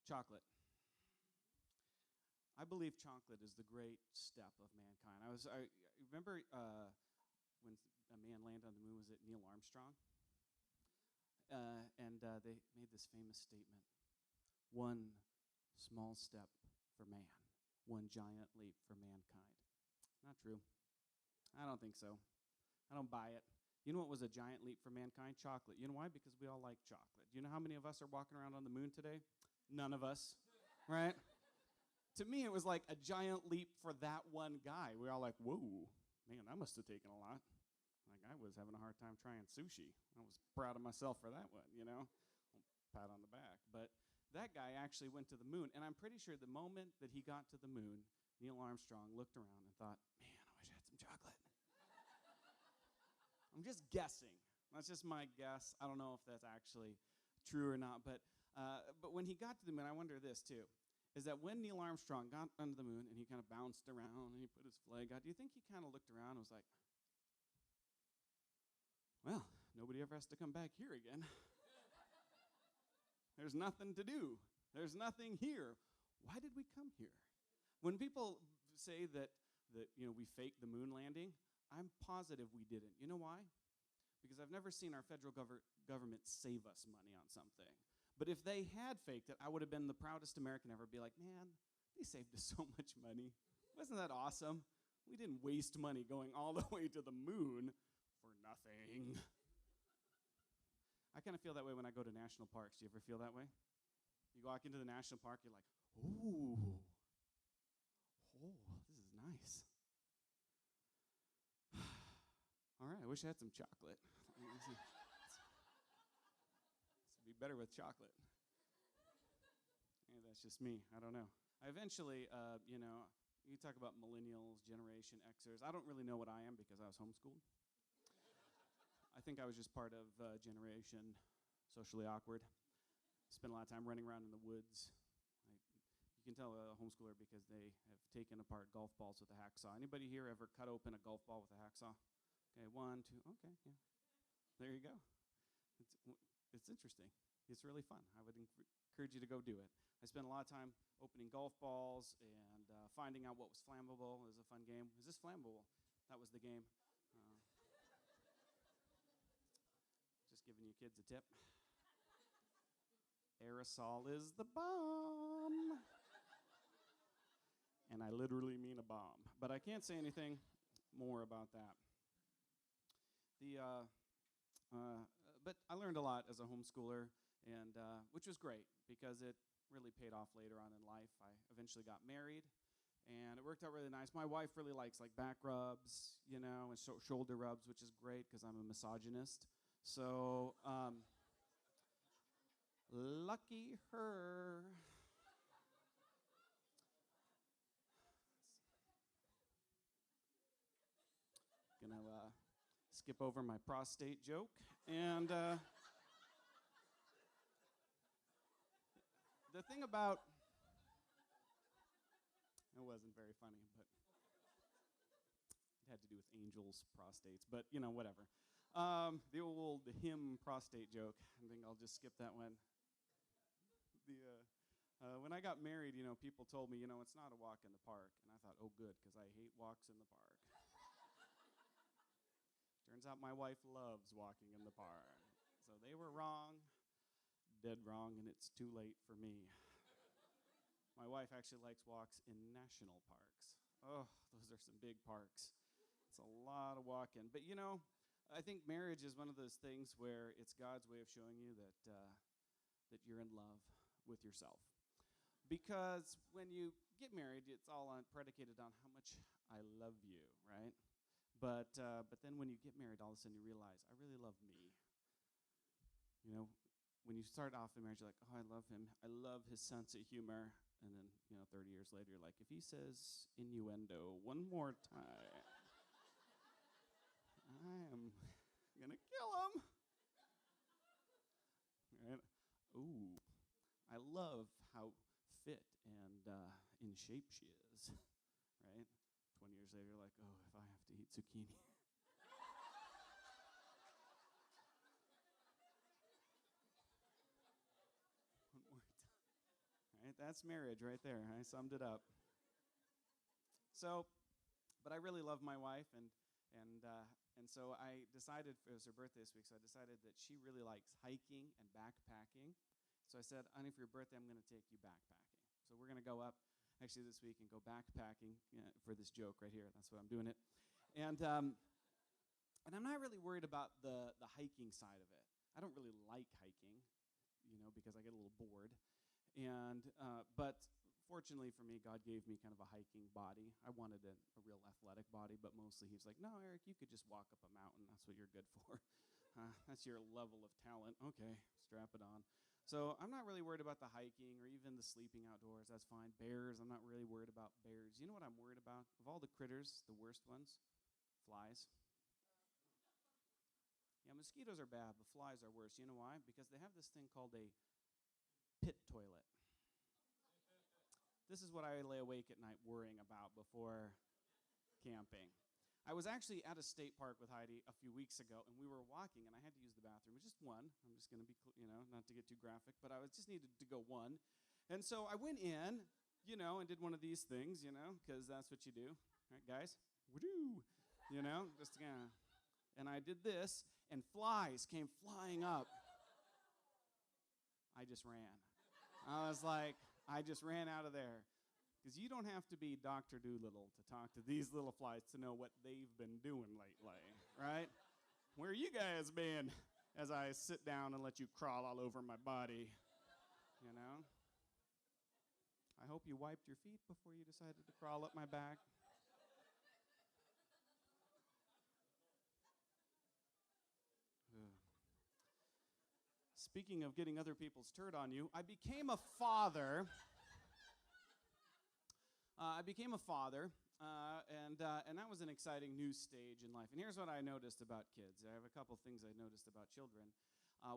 Chocolate. I believe chocolate is the great step of mankind. I remember when a man landed on the moon. Was it Neil Armstrong? And they made this famous statement: "One small step for man, one giant leap for mankind." Not true. I don't think so. I don't buy it. You know what was a giant leap for mankind? Chocolate. You know why? Because we all like chocolate. Do you know how many of us are walking around on the moon today? None of us, right? To me, it was like a giant leap for that one guy. We were all like, whoa, man, that must have taken a lot. Like, I was having a hard time trying sushi. I was proud of myself for that one, you know? Pat on the back. But that guy actually went to the moon, and I'm pretty sure the moment that he got to the moon, Neil Armstrong looked around and thought, man, I wish I had some chocolate. I'm just guessing. That's just my guess. I don't know if that's actually true or not. But when he got to the moon, I wonder this too, is that when Neil Armstrong got onto the moon and he kind of bounced around and he put his flag out, do you think he kind of looked around and was like, well, nobody ever has to come back here again. There's nothing to do. There's nothing here. Why did we come here? When people say that we faked the moon landing, I'm positive we didn't. You know why? Because I've never seen our federal government save us money on something. But if they had faked it, I would have been the proudest American ever. Be like, man, they saved us so much money. Wasn't that awesome? We didn't waste money going all the way to the moon for nothing. I kind of feel that way when I go to national parks. Do you ever feel that way? You walk into the national park, you're like, oh, this is nice. All right, I wish I had some chocolate. This would be better with chocolate. Maybe that's just me. I don't know. I eventually, you talk about millennials, Generation Xers. I don't really know what I am because I was homeschooled. I think I was just part of generation socially awkward. Spent a lot of time running around in the woods. You can tell a homeschooler because they have taken apart golf balls with a hacksaw. Anybody here ever cut open a golf ball with a hacksaw? Okay, 1, 2, okay, yeah. There you go. It's interesting. It's really fun. I would encourage you to go do it. I spent a lot of time opening golf balls and finding out what was flammable. It was a fun game. Is this flammable? That was the game. Just giving you kids a tip. Aerosol is the bomb. And I literally mean a bomb. But I can't say anything more about that. But I learned a lot as a homeschooler, and which was great because it really paid off later on in life. I eventually got married, and it worked out really nice. My wife really likes like back rubs, and shoulder rubs, which is great because I'm a misogynist. So lucky her. Gonna skip over my prostate joke. And the thing about... It wasn't very funny, but it had to do with angels' prostates. But, whatever. The old hymn prostate joke. I think I'll just skip that one. When I got married, people told me, it's not a walk in the park. And I thought, oh, good, because I hate walks in the park. Turns out my wife loves walking in the park. So they were wrong, dead wrong, and it's too late for me. My wife actually likes walks in national parks. Oh, those are some big parks. It's a lot of walking. But I think marriage is one of those things where it's God's way of showing you that you're in love with yourself. Because when you get married, it's all predicated on how much I love you, right? But then when you get married, all of a sudden you realize, I really love me. When you start off in marriage, you're like, oh, I love him. I love his sense of humor. And then, 30 years later, you're like, if he says innuendo one more time, I am going to kill him. Right? Ooh, I love how fit and in shape she is, right? 20 years later, you're like, oh, if I have to eat zucchini. One more time. right? That's marriage right there. I summed it up. So, but I really love my wife, and so I decided, it was her birthday this week, so I decided that she really likes hiking and backpacking. So I said, honey, for your birthday, I'm going to take you backpacking. So we're going to go up actually this week and go backpacking for this joke right here. That's why I'm doing it. And I'm not really worried about the hiking side of it. I don't really like hiking, because I get a little bored. But fortunately for me, God gave me kind of a hiking body. I wanted a real athletic body, but mostly he's like, no, Eric, you could just walk up a mountain. That's what you're good for. That's your level of talent. Okay, strap it on. So I'm not really worried about the hiking or even the sleeping outdoors. That's fine. Bears, I'm not really worried about bears. You know what I'm worried about? Of all the critters, the worst ones? Flies. Yeah, mosquitoes are bad, but flies are worse. You know why? Because they have this thing called a pit toilet. This is what I lay awake at night worrying about before camping. I was actually at a state park with Heidi a few weeks ago, and we were walking, and I had to use the bathroom. Just one. I'm just going to be, not to get too graphic, but I just needed to go one. And so I went in, and did one of these things, because that's what you do. Right, guys? Woo-doo! Just kind of. And I did this, and flies came flying up. I just ran. I was like, I just ran out of there. Because you don't have to be Dr. Doolittle to talk to these little flies to know what they've been doing lately, right? Where you guys been as I sit down and let you crawl all over my body, I hope you wiped your feet before you decided to crawl up my back. Speaking of getting other people's turd on you, I became a father. And that was an exciting new stage in life. And here's what I noticed about kids. I have a couple things I noticed about children.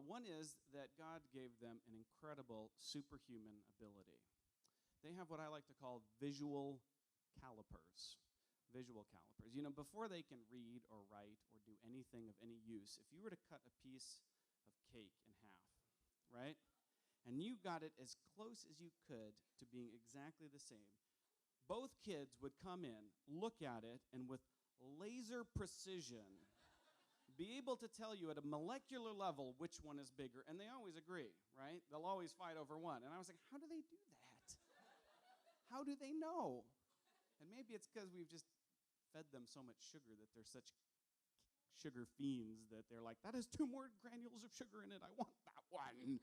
One is that God gave them an incredible superhuman ability. They have what I like to call visual calipers. Visual calipers. Before they can read or write or do anything of any use, if you were to cut a piece of cake in half, right? And you got it as close as you could to being exactly the same, both kids would come in, look at it, and with laser precision, be able to tell you at a molecular level which one is bigger. And they always agree, right? They'll always fight over one. And I was like, how do they do that? How do they know? And maybe it's because we've just fed them so much sugar that they're such sugar fiends that they're like, that has 2 more granules of sugar in it. I want that one.